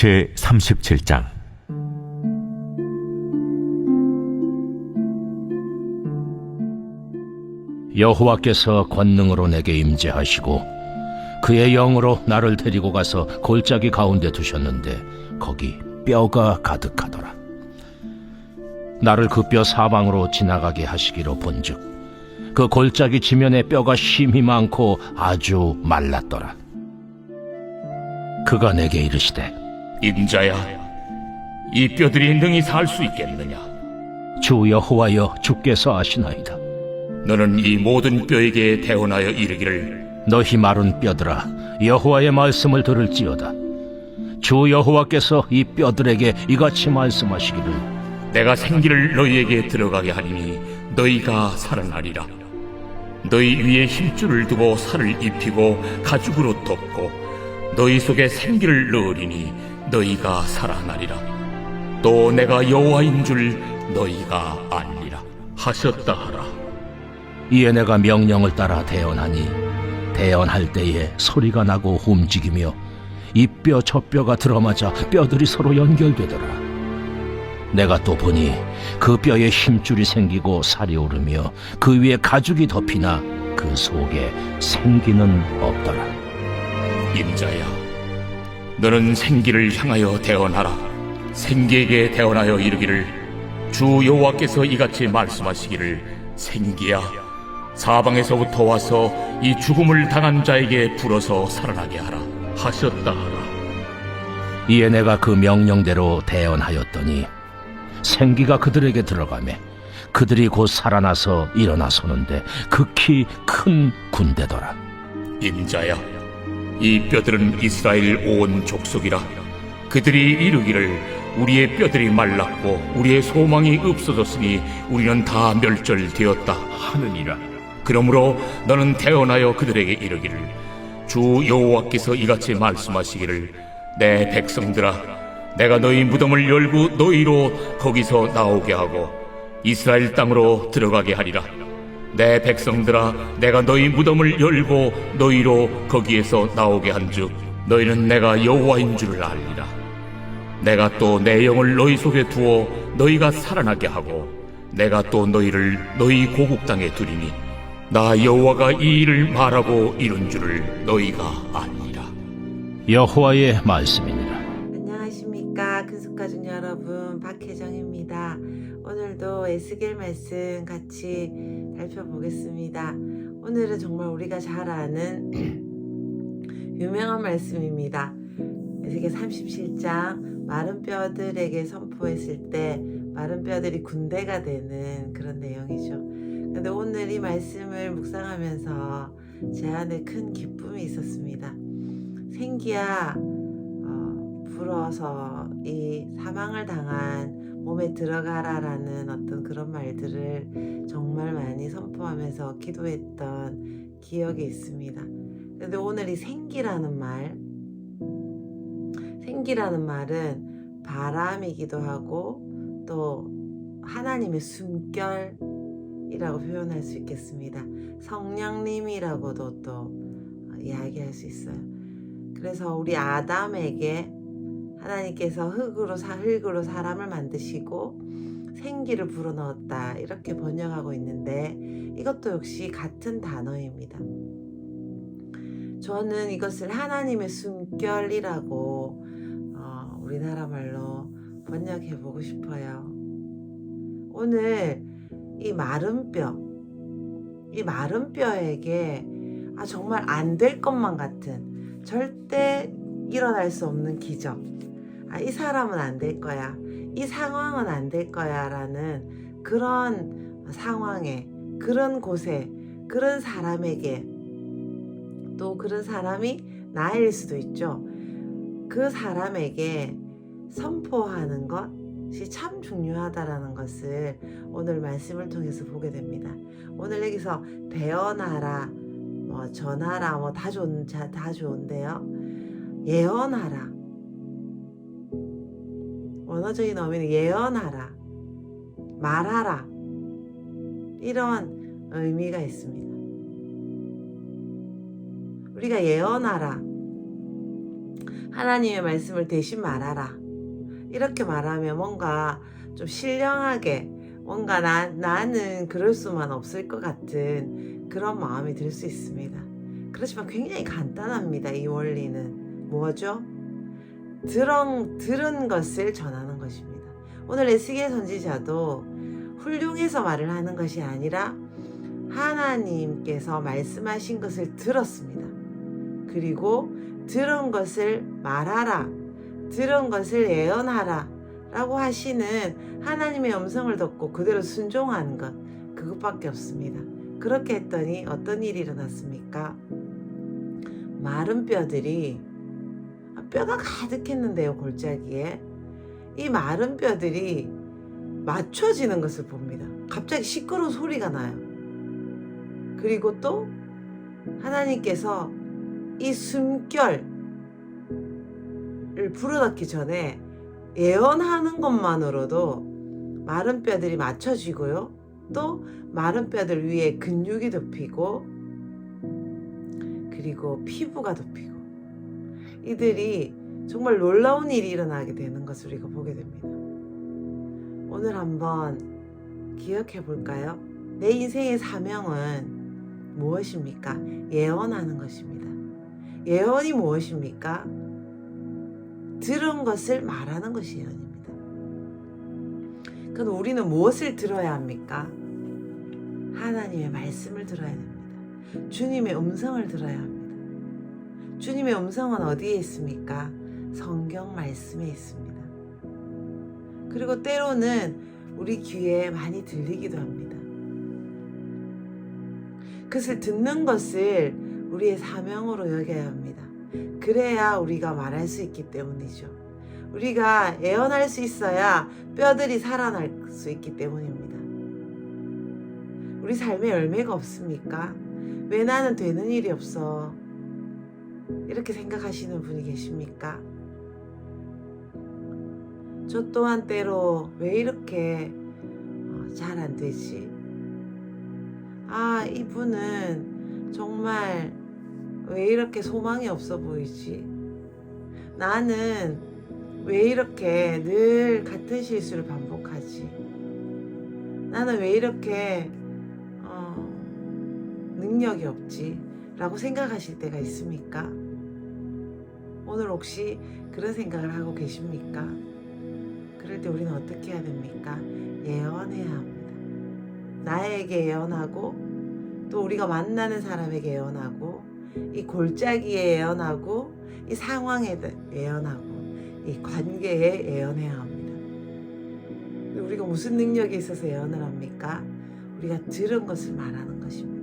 제37장. 여호와께서 권능으로 내게 임재하시고 그의 영으로 나를 데리고 가서 골짜기 가운데 두셨는데 거기 뼈가 가득하더라. 나를 그 뼈 사방으로 지나가게 하시기로 본즉 그 골짜기 지면에 뼈가 심히 많고 아주 말랐더라. 그가 내게 이르시되, 인자야, 이 뼈들이 능히 살 수 있겠느냐? 주 여호와여, 주께서 아시나이다. 너는 이 모든 뼈에게 대언하여 이르기를, 너희 마른 뼈들아, 여호와의 말씀을 들을지어다. 주 여호와께서 이 뼈들에게 이같이 말씀하시기를, 내가 생기를 너희에게 들어가게 하리니 너희가 살아나리라. 너희 위에 힘줄을 두고 살을 입히고 가죽으로 덮고 너희 속에 생기를 넣으리니 너희가 살아나리라. 또 내가 여호와인 줄 너희가 알리라 하셨다 하라. 이에 내가 명령을 따라 대언하니 대언할 때에 소리가 나고 움직이며 이 뼈 저 뼈가 들어맞아 뼈들이 서로 연결되더라. 내가 또 보니 그 뼈에 힘줄이 생기고 살이 오르며 그 위에 가죽이 덮이나 그 속에 생기는 없더라. 인자야, 너는 생기를 향하여 대언하라. 생기에게 대언하여 이르기를, 주 여호와께서 이같이 말씀하시기를, 생기야, 사방에서부터 와서 이 죽음을 당한 자에게 불어서 살아나게 하라 하셨다 하라. 이에 내가 그 명령대로 대언하였더니 생기가 그들에게 들어가매 그들이 곧 살아나서 일어나 서는데 극히 큰 군대더라. 인자야, 이 뼈들은 이스라엘 온 족속이라. 그들이 이르기를, 우리의 뼈들이 말랐고 우리의 소망이 없어졌으니 우리는 다 멸절되었다 하느니라. 그러므로 너는 대언하여 그들에게 이르기를, 주 여호와께서 이같이 말씀하시기를, 내 백성들아, 내가 너희 무덤을 열고 너희로 거기서 나오게 하고 이스라엘 땅으로 들어가게 하리라. 내 백성들아, 내가 너희 무덤을 열고 너희로 거기에서 나오게 한즉 너희는 내가 여호와인 줄을 알리라. 내가 또 내 영을 너희 속에 두어 너희가 살아나게 하고 내가 또 너희를 너희 고국 땅에 두리니 나 여호와가 이 일을 말하고 이룬 줄을 너희가 아니라. 여호와의 말씀이니라. 안녕하십니까, 근속가족 여러분, 박혜정입니다. 오늘도 에스겔 말씀 같이 살펴보겠습니다. 오늘은 정말 우리가 잘 아는 유명한 말씀입니다. 에스겔 37장, 마른 뼈들에게 선포했을 때 마른 뼈들이 군대가 되는 그런 내용이죠. 근데 오늘 이 말씀을 묵상하면서 제 안에 큰 기쁨이 있었습니다. 생기야, 불어서 이 사망을 당한 몸에 들어가라라는 어떤 그런 말들을 정말 많이 선포하면서 기도했던 기억이 있습니다. 근데 오늘 이 생기라는 말은 바람이기도 하고 또 하나님의 숨결이라고 표현할 수 있겠습니다. 성령님이라고도 또 이야기할 수 있어요. 그래서 우리 아담에게 하나님께서 흙으로 사람을 만드시고 생기를 불어넣었다, 이렇게 번역하고 있는데 이것도 역시 같은 단어입니다. 저는 이것을 하나님의 숨결이라고 우리나라 말로 번역해 보고 싶어요. 오늘 이 마른 뼈에게 정말 안 될 것만 같은, 절대 일어날 수 없는 기적, 이 사람은 안 될 거야, 이 상황은 안 될 거야 라는 그런 상황에, 그런 곳에, 그런 사람에게, 또 그런 사람이 나일 수도 있죠. 그 사람에게 선포하는 것이 참 중요하다라는 것을 오늘 말씀을 통해서 보게 됩니다. 오늘 여기서 대언하라, 전하라, 다 좋은데요. 예언하라, 원어적인 의미는 예언하라, 말하라, 이런 의미가 있습니다. 우리가 예언하라, 하나님의 말씀을 대신 말하라. 이렇게 말하면 뭔가 좀 신령하게 뭔가 나는 그럴 수만 없을 것 같은 그런 마음이 들 수 있습니다. 그렇지만 굉장히 간단합니다. 이 원리는 뭐죠? 들은 것을 전하는 것입니다. 오늘 에스겔 선지자도 훌륭해서 말을 하는 것이 아니라 하나님께서 말씀하신 것을 들었습니다. 그리고 들은 것을 말하라, 들은 것을 예언하라 라고 하시는 하나님의 음성을 듣고 그대로 순종하는 것, 그것밖에 없습니다. 그렇게 했더니 어떤 일이 일어났습니까? 마른 뼈들이, 뼈가 가득했는데요, 골짜기에. 이 마른 뼈들이 맞춰지는 것을 봅니다. 갑자기 시끄러운 소리가 나요. 그리고 또 하나님께서 이 숨결을 불어넣기 전에 예언하는 것만으로도 마른 뼈들이 맞춰지고요. 또 마른 뼈들 위에 근육이 덮이고 그리고 피부가 덮이고 이들이 정말 놀라운 일이 일어나게 되는 것을 우리가 보게 됩니다. 오늘 한번 기억해 볼까요? 내 인생의 사명은 무엇입니까? 예언하는 것입니다. 예언이 무엇입니까? 들은 것을 말하는 것이 예언입니다. 그럼 우리는 무엇을 들어야 합니까? 하나님의 말씀을 들어야 됩니다. 주님의 음성을 들어야 합니다. 주님의 음성은 어디에 있습니까? 성경 말씀에 있습니다. 그리고 때로는 우리 귀에 많이 들리기도 합니다. 그것을 듣는 것을 우리의 사명으로 여겨야 합니다. 그래야 우리가 말할 수 있기 때문이죠. 우리가 예언할 수 있어야 뼈들이 살아날 수 있기 때문입니다. 우리 삶에 열매가 없습니까? 왜 나는 되는 일이 없어? 이렇게 생각하시는 분이 계십니까? 저 또한 때로 왜 이렇게 잘 안 되지? 이분은 정말 왜 이렇게 소망이 없어 보이지? 나는 왜 이렇게 늘 같은 실수를 반복하지? 나는 왜 이렇게 능력이 없지? 라고 생각하실 때가 있습니까? 오늘 혹시 그런 생각을 하고 계십니까? 그럴 때 우리는 어떻게 해야 됩니까? 예언해야 합니다. 나에게 예언하고 또 우리가 만나는 사람에게 예언하고 이 골짜기에 예언하고 이 상황에 예언하고 이 관계에 예언해야 합니다. 우리가 무슨 능력이 있어서 예언을 합니까? 우리가 들은 것을 말하는 것입니다.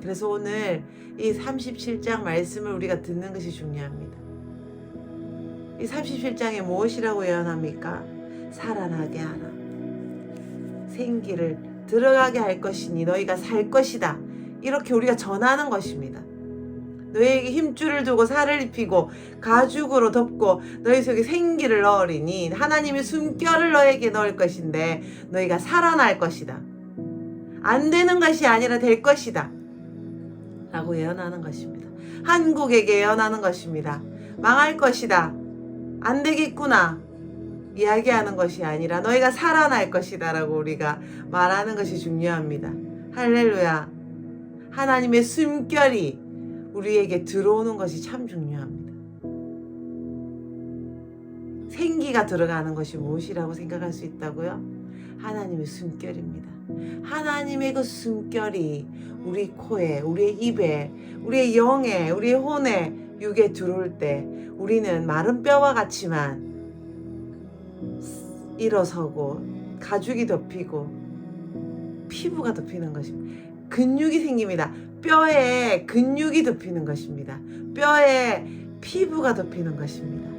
그래서 오늘 이 37장 말씀을 우리가 듣는 것이 중요합니다. 이 37장에 무엇이라고 예언합니까? 살아나게 하라. 생기를 들어가게 할 것이니 너희가 살 것이다. 이렇게 우리가 전하는 것입니다. 너희에게 힘줄을 두고 살을 입히고 가죽으로 덮고 너희 속에 생기를 넣으리니 하나님의 숨결을 너에게 넣을 것인데 너희가 살아날 것이다. 안 되는 것이 아니라 될 것이다. 라고 예언하는 것입니다. 한국에게 예언하는 것입니다. 망할 것이다. 안 되겠구나. 이야기하는 것이 아니라 너희가 살아날 것이다 라고 우리가 말하는 것이 중요합니다. 할렐루야. 하나님의 숨결이 우리에게 들어오는 것이 참 중요합니다. 생기가 들어가는 것이 무엇이라고 생각할 수 있다고요? 하나님의 숨결입니다. 하나님의 그 숨결이 우리 코에, 우리의 입에, 우리의 영에, 우리의 혼에, 육에 들어올 때 우리는 마른 뼈와 같지만 일어서고 가죽이 덮이고 피부가 덮이는 것입니다. 근육이 생깁니다. 뼈에 근육이 덮이는 것입니다. 뼈에 피부가 덮이는 것입니다.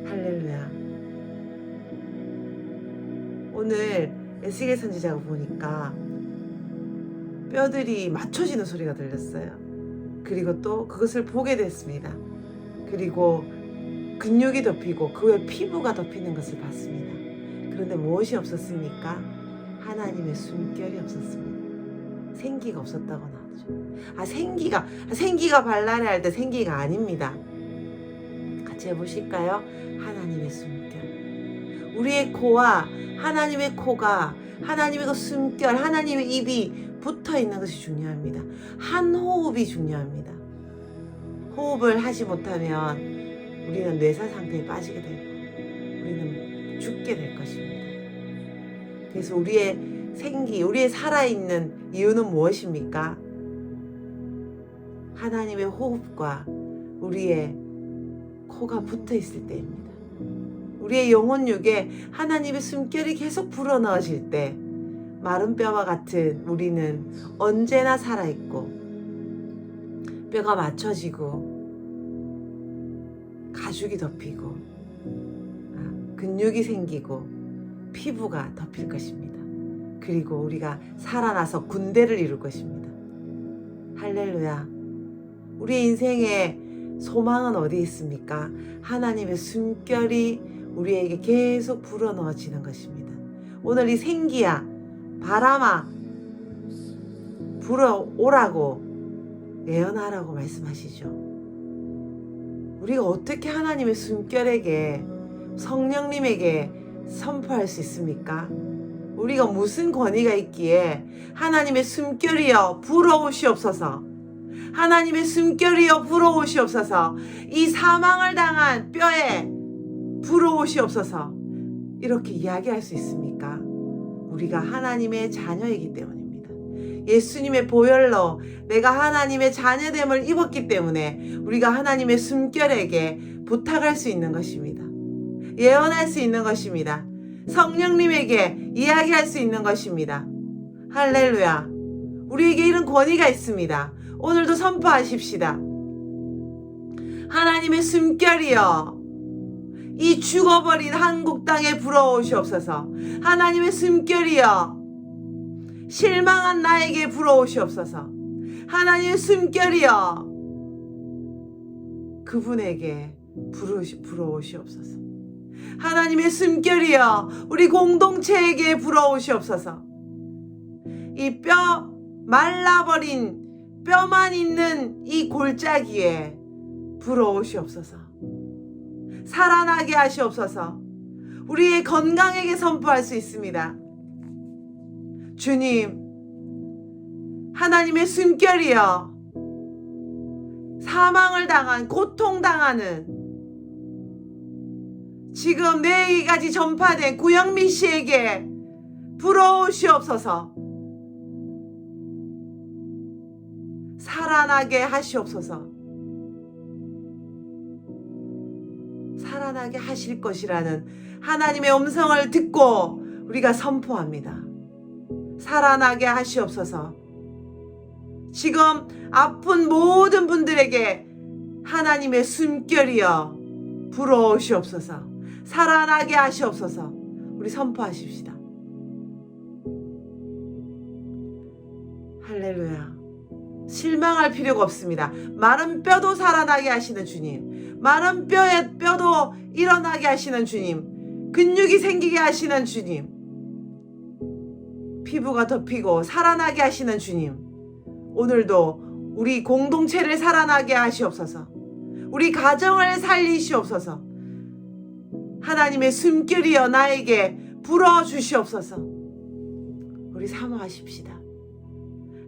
할렐루야. 오늘 에스겔 선지자가 보니까 뼈들이 맞춰지는 소리가 들렸어요. 그리고 또 그것을 보게 됐습니다. 그리고 근육이 덮이고 그 외 피부가 덮이는 것을 봤습니다. 그런데 무엇이 없었습니까? 하나님의 숨결이 없었습니다. 생기가 없었다고 나오죠. 생기가 발랄해 할 때 생기가 아닙니다. 같이 해보실까요? 하나님의 숨결. 우리의 코와 하나님의 코가, 하나님의 그 숨결, 하나님의 입이 붙어 있는 것이 중요합니다. 한 호흡이 중요합니다. 호흡을 하지 못하면 우리는 뇌사 상태에 빠지게 되고 우리는 죽게 될 것입니다. 그래서 우리의 생기, 우리의 살아있는 이유는 무엇입니까? 하나님의 호흡과 우리의 코가 붙어 있을 때입니다. 우리의 영혼육에 하나님의 숨결이 계속 불어넣어질 때 마른 뼈와 같은 우리는 언제나 살아있고 뼈가 맞춰지고 가죽이 덮이고 근육이 생기고 피부가 덮일 것입니다. 그리고 우리가 살아나서 군대를 이룰 것입니다. 할렐루야. 우리 인생의 소망은 어디 있습니까? 하나님의 숨결이 우리에게 계속 불어넣어지는 것입니다. 오늘 이 생기야, 바람아, 불어오라고 예언하라고 말씀하시죠. 우리가 어떻게 하나님의 숨결에게, 성령님에게 선포할 수 있습니까? 우리가 무슨 권위가 있기에 하나님의 숨결이여 불어오시옵소서, 하나님의 숨결이여 불어오시옵소서, 이 사망을 당한 뼈에 불어오시옵소서 이렇게 이야기할 수 있습니까? 우리가 하나님의 자녀이기 때문입니다. 예수님의 보혈로 내가 하나님의 자녀됨을 입었기 때문에 우리가 하나님의 숨결에게 부탁할 수 있는 것입니다. 예언할 수 있는 것입니다. 성령님에게 이야기할 수 있는 것입니다. 할렐루야. 우리에게 이런 권위가 있습니다. 오늘도 선포하십시다. 하나님의 숨결이여 이 죽어버린 한국 땅에 불어오시옵소서. 하나님의 숨결이여 실망한 나에게 불어오시옵소서. 하나님의 숨결이여 그분에게 불어오시옵소서. 하나님의 숨결이여 우리 공동체에게 불어오시옵소서. 이 뼈 말라버린 뼈만 있는 이 골짜기에 불어오시옵소서. 살아나게 하시옵소서. 우리의 건강에게 선포할 수 있습니다. 주님, 하나님의 숨결이여 사망을 당한, 고통당하는 지금 뇌에게까지 전파된 구영민 씨에게 불어오시옵소서. 살아나게 하시옵소서. 살아나게 하실 것이라는 하나님의 음성을 듣고 우리가 선포합니다. 살아나게 하시옵소서. 지금 아픈 모든 분들에게 하나님의 숨결이여 불어오시옵소서. 살아나게 하시옵소서. 우리 선포하십시다. 할렐루야. 실망할 필요가 없습니다. 마른 뼈도 살아나게 하시는 주님, 마른 뼈도 일어나게 하시는 주님, 근육이 생기게 하시는 주님, 피부가 덮이고 살아나게 하시는 주님, 오늘도 우리 공동체를 살아나게 하시옵소서. 우리 가정을 살리시옵소서. 하나님의 숨결이여 나에게 불어주시옵소서. 우리 사모하십시다.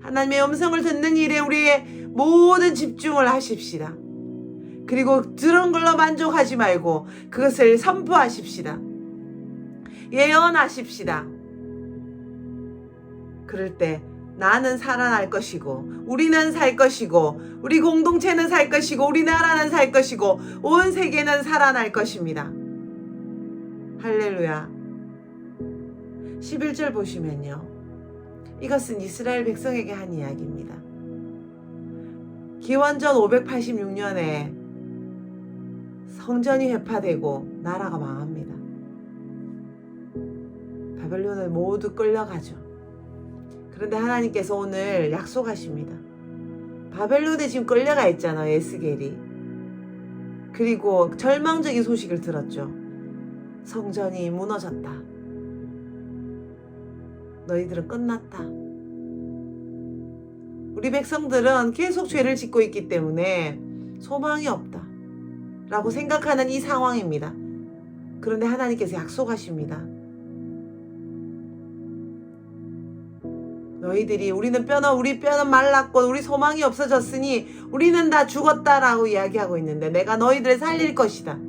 하나님의 음성을 듣는 일에 우리의 모든 집중을 하십시다. 그리고 들은 걸로 만족하지 말고 그것을 선포하십시다. 예언하십시다. 그럴 때 나는 살아날 것이고 우리는 살 것이고 우리 공동체는 살 것이고 우리나라는 살 것이고 온 세계는 살아날 것입니다. 할렐루야. 11절 보시면요. 이것은 이스라엘 백성에게 한 이야기입니다. 기원전 586년에 성전이 회파되고 나라가 망합니다. 바벨론을 모두 끌려가죠. 그런데 하나님께서 오늘 약속하십니다. 바벨론에 지금 끌려가 있잖아요. 에스겔이. 그리고 절망적인 소식을 들었죠. 성전이 무너졌다. 너희들은 끝났다. 우리 백성들은 계속 죄를 짓고 있기 때문에 소망이 없다. 라고 생각하는 이 상황입니다. 그런데 하나님께서 약속하십니다. 너희들이 우리 뼈는 말랐고 우리 소망이 없어졌으니 우리는 다 죽었다라고 이야기하고 있는데 내가 너희들을 살릴 것이다.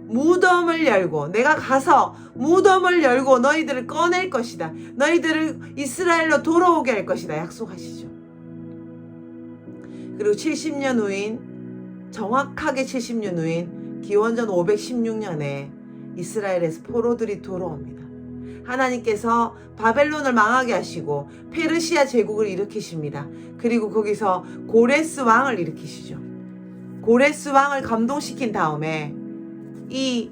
무덤을 열고 내가 가서 무덤을 열고 너희들을 꺼낼 것이다. 너희들을 이스라엘로 돌아오게 할 것이다. 약속하시죠. 그리고 70년 후인 정확하게 70년 후인 기원전 516년에 이스라엘에서 포로들이 돌아옵니다. 하나님께서 바벨론을 망하게 하시고 페르시아 제국을 일으키십니다. 그리고 거기서 고레스 왕을 일으키시죠. 고레스 왕을 감동시킨 다음에 이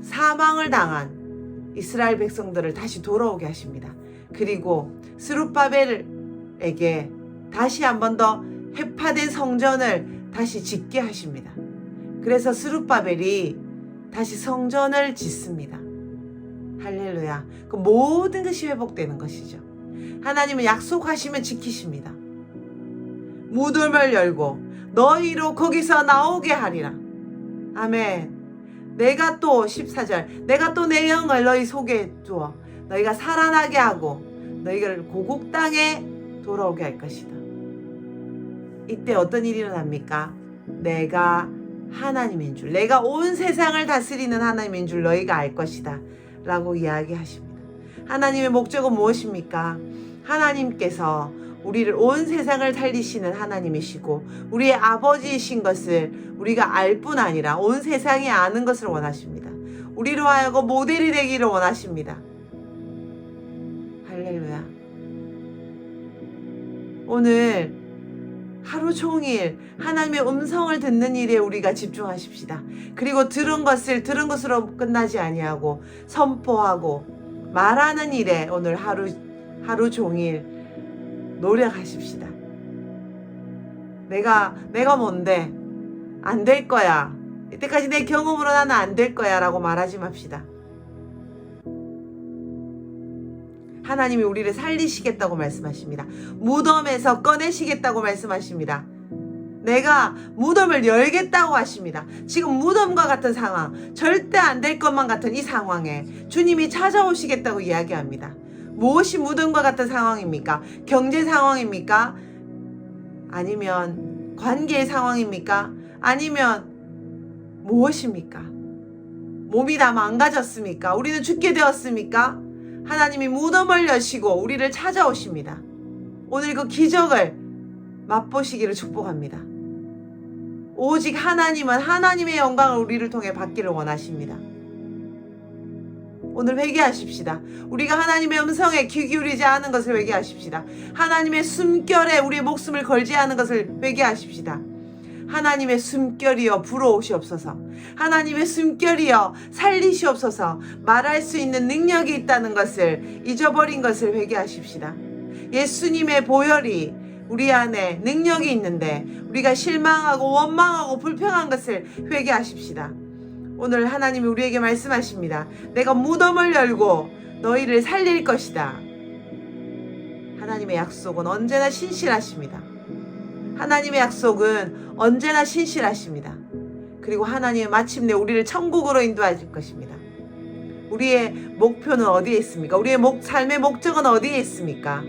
사망을 당한 이스라엘 백성들을 다시 돌아오게 하십니다. 그리고 스룹바벨에게 다시 한 번 더 해파된 성전을 다시 짓게 하십니다. 그래서 스룹바벨이 다시 성전을 짓습니다. 할렐루야. 그 모든 것이 회복되는 것이죠. 하나님은 약속하시면 지키십니다. 무덤을 열고 너희로 거기서 나오게 하리라. 아멘. 내가 또 14절 내가 또 내 영을 너희 속에 두어 너희가 살아나게 하고 너희를 고국 땅에 돌아오게 할 것이다. 이때 어떤 일이 일어납니까? 내가 하나님인 줄, 내가 온 세상을 다스리는 하나님인 줄 너희가 알 것이다 라고 이야기하십니다. 하나님의 목적은 무엇입니까? 하나님께서 우리를 온 세상을 살리시는 하나님이시고 우리의 아버지이신 것을 우리가 알 뿐 아니라 온 세상이 아는 것을 원하십니다. 우리로 하여금 모델이 되기를 원하십니다. 할렐루야. 오늘 하루 종일 하나님의 음성을 듣는 일에 우리가 집중하십시다. 그리고 들은 것으로 끝나지 아니하고 선포하고 말하는 일에 오늘 하루 종일 노력하십시다. 내가 뭔데? 안 될 거야. 이때까지 내 경험으로 나는 안 될 거야 라고 말하지 맙시다. 하나님이 우리를 살리시겠다고 말씀하십니다. 무덤에서 꺼내시겠다고 말씀하십니다. 내가 무덤을 열겠다고 하십니다. 지금 무덤과 같은 상황, 절대 안 될 것만 같은 이 상황에 주님이 찾아오시겠다고 이야기합니다. 무엇이 무덤과 같은 상황입니까? 경제 상황입니까? 아니면 관계의 상황입니까? 아니면 무엇입니까? 몸이 다 망가졌습니까? 우리는 죽게 되었습니까? 하나님이 무덤을 여시고 우리를 찾아오십니다. 오늘 그 기적을 맛보시기를 축복합니다. 오직 하나님은 하나님의 영광을 우리를 통해 받기를 원하십니다. 오늘 회개하십시다. 우리가 하나님의 음성에 귀 기울이지 않은 것을 회개하십시다. 하나님의 숨결에 우리의 목숨을 걸지 않은 것을 회개하십시다. 하나님의 숨결이여 불어오시옵소서. 하나님의 숨결이여 살리시옵소서. 말할 수 있는 능력이 있다는 것을 잊어버린 것을 회개하십시다. 예수님의 보혈이 우리 안에 능력이 있는데 우리가 실망하고 원망하고 불평한 것을 회개하십시다. 오늘 하나님이 우리에게 말씀하십니다. 내가 무덤을 열고 너희를 살릴 것이다. 하나님의 약속은 언제나 신실하십니다. 하나님의 약속은 언제나 신실하십니다. 그리고 하나님은 마침내 우리를 천국으로 인도하실 것입니다. 우리의 목표는 어디에 있습니까? 우리의 삶의 목적은 어디에 있습니까?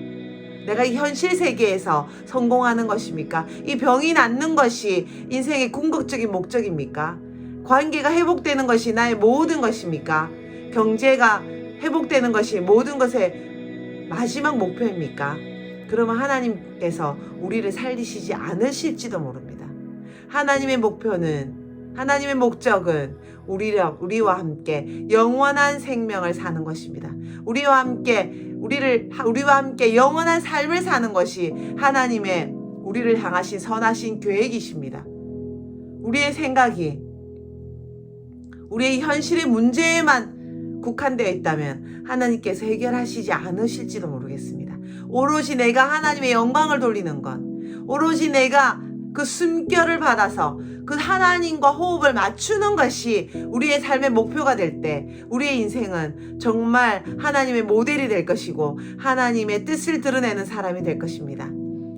내가 이 현실 세계에서 성공하는 것입니까? 이 병이 낫는 것이 인생의 궁극적인 목적입니까? 관계가 회복되는 것이 나의 모든 것입니까? 경제가 회복되는 것이 모든 것의 마지막 목표입니까? 그러면 하나님께서 우리를 살리시지 않으실지도 모릅니다. 하나님의 목표는, 하나님의 목적은 우리와 함께 영원한 생명을 사는 것입니다. 우리와 함께 영원한 삶을 사는 것이 하나님의 우리를 향하신 선하신 계획이십니다. 우리의 생각이 우리의 현실의 문제에만 국한되어 있다면 하나님께서 해결하시지 않으실지도 모르겠습니다. 오로지 내가 하나님의 영광을 돌리는 것, 오로지 내가 그 숨결을 받아서 그 하나님과 호흡을 맞추는 것이 우리의 삶의 목표가 될 때 우리의 인생은 정말 하나님의 모델이 될 것이고 하나님의 뜻을 드러내는 사람이 될 것입니다.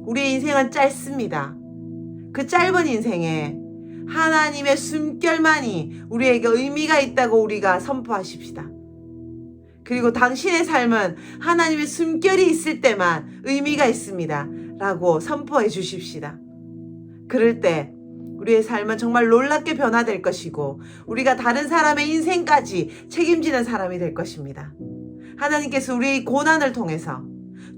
우리의 인생은 짧습니다. 그 짧은 인생에 하나님의 숨결만이 우리에게 의미가 있다고 우리가 선포하십시다. 그리고 당신의 삶은 하나님의 숨결이 있을 때만 의미가 있습니다. 라고 선포해 주십시다. 그럴 때 우리의 삶은 정말 놀랍게 변화될 것이고 우리가 다른 사람의 인생까지 책임지는 사람이 될 것입니다. 하나님께서 우리의 고난을 통해서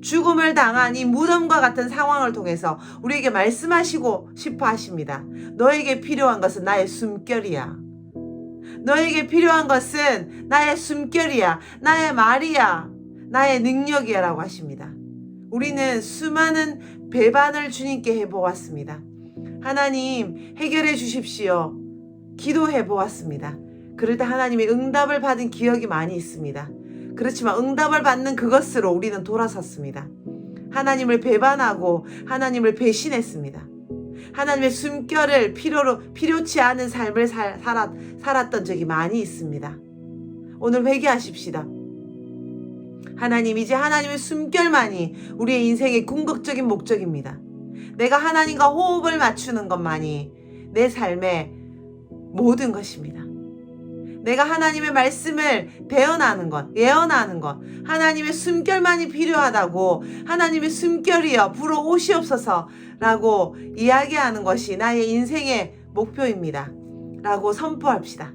죽음을 당한 이 무덤과 같은 상황을 통해서 우리에게 말씀하시고 싶어 하십니다. 너에게 필요한 것은 나의 숨결이야. 너에게 필요한 것은 나의 숨결이야. 나의 말이야. 나의 능력이야. 라고 하십니다. 우리는 수많은 배반을 주님께 해보았습니다. 하나님 해결해 주십시오. 기도해 보았습니다. 그럴 때 하나님의 응답을 받은 기억이 많이 있습니다. 그렇지만 응답을 받는 그것으로 우리는 돌아섰습니다. 하나님을 배반하고 하나님을 배신했습니다. 하나님의 숨결을 필요치 않은 삶을 살았던 적이 많이 있습니다. 오늘 회개하십시다. 하나님, 이제 하나님의 숨결만이 우리의 인생의 궁극적인 목적입니다. 내가 하나님과 호흡을 맞추는 것만이 내 삶의 모든 것입니다. 내가 하나님의 말씀을 대언하는 것, 예언하는 것, 하나님의 숨결만이 필요하다고 하나님의 숨결이여 불어오시옵소서 라고 이야기하는 것이 나의 인생의 목표입니다. 라고 선포합시다.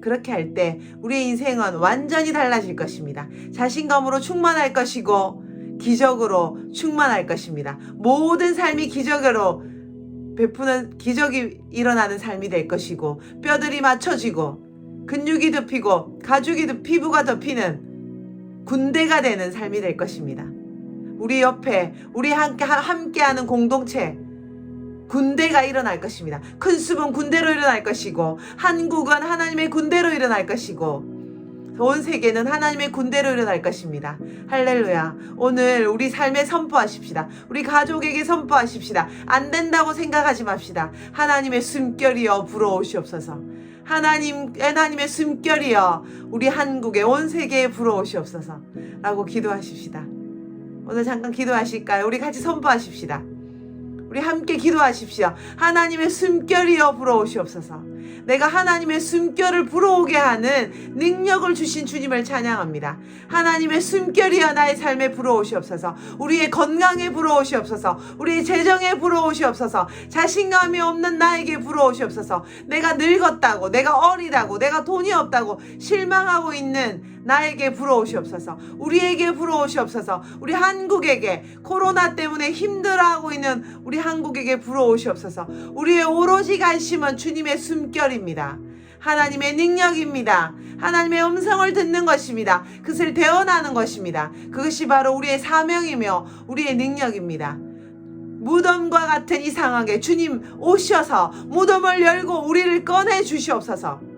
그렇게 할 때 우리의 인생은 완전히 달라질 것입니다. 자신감으로 충만할 것이고 기적으로 충만할 것입니다. 모든 삶이 기적으로 베푸는 기적이 일어나는 삶이 될 것이고 뼈들이 맞춰지고 근육이 덮이고 가죽이 피부가 덮이는 군대가 되는 삶이 될 것입니다. 우리 옆에 우리 함께하는 공동체 군대가 일어날 것입니다. 큰 숲은 군대로 일어날 것이고 한국은 하나님의 군대로 일어날 것이고 온 세계는 하나님의 군대로 일어날 것입니다. 할렐루야. 오늘 우리 삶에 선포하십시다. 우리 가족에게 선포하십시다. 안 된다고 생각하지 맙시다. 하나님의 숨결이여 불어오시옵소서. 하나님의 숨결이여 우리 한국에 온 세계에 불어오시옵소서 라고 기도하십시다. 오늘 잠깐 기도하실까요? 우리 같이 선포하십시다. 우리 함께 기도하십시오. 하나님의 숨결이여 불어오시옵소서. 내가 하나님의 숨결을 불어오게 하는 능력을 주신 주님을 찬양합니다. 하나님의 숨결이여 나의 삶에 불어오시옵소서. 우리의 건강에 불어오시옵소서. 우리의 재정에 불어오시옵소서. 자신감이 없는 나에게 불어오시옵소서. 내가 늙었다고, 내가 어리다고, 내가 돈이 없다고 실망하고 있는 나에게 불어오시옵소서. 우리에게 불어오시옵소서. 우리 한국에게 코로나 때문에 힘들어하고 있는 우리 한국에게 불어오시옵소서. 우리의 오로지 관심은 주님의 숨결입니다. 하나님의 능력입니다. 하나님의 음성을 듣는 것입니다. 그것을 대언하는 것입니다. 그것이 바로 우리의 사명이며 우리의 능력입니다. 무덤과 같은 이 상황에 주님 오셔서 무덤을 열고 우리를 꺼내 주시옵소서.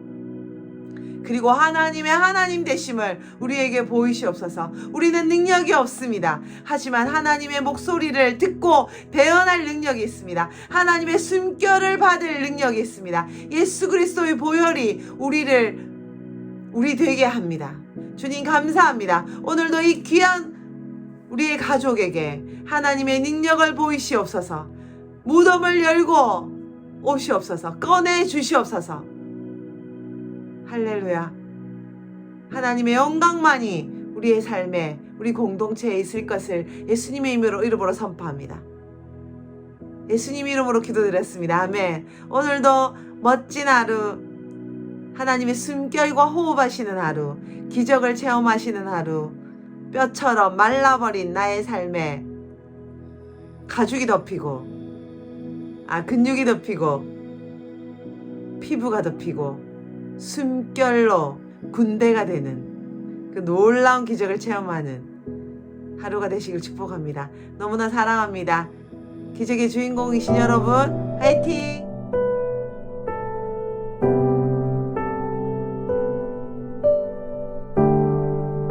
그리고 하나님의 하나님 되심을 우리에게 보이시옵소서. 우리는 능력이 없습니다. 하지만 하나님의 목소리를 듣고 대언할 능력이 있습니다. 하나님의 숨결을 받을 능력이 있습니다. 예수 그리스도의 보혈이 우리 되게 합니다. 주님 감사합니다. 오늘도 이 귀한 우리의 가족에게 하나님의 능력을 보이시옵소서. 무덤을 열고 오시옵소서. 꺼내 주시옵소서. 할렐루야. 하나님의 영광만이 우리의 삶에 우리 공동체에 있을 것을 예수님의 이름으로 선포합니다. 예수님 이름으로 기도드렸습니다. 아멘. 오늘도 멋진 하루, 하나님의 숨결과 호흡하시는 하루, 기적을 체험하시는 하루, 뼈처럼 말라버린 나의 삶에 가죽이 덮이고 근육이 덮이고 피부가 덮이고 숨결로 군대가 되는 그 놀라운 기적을 체험하는 하루가 되시길 축복합니다. 너무나 사랑합니다. 기적의 주인공이신 여러분, 화이팅!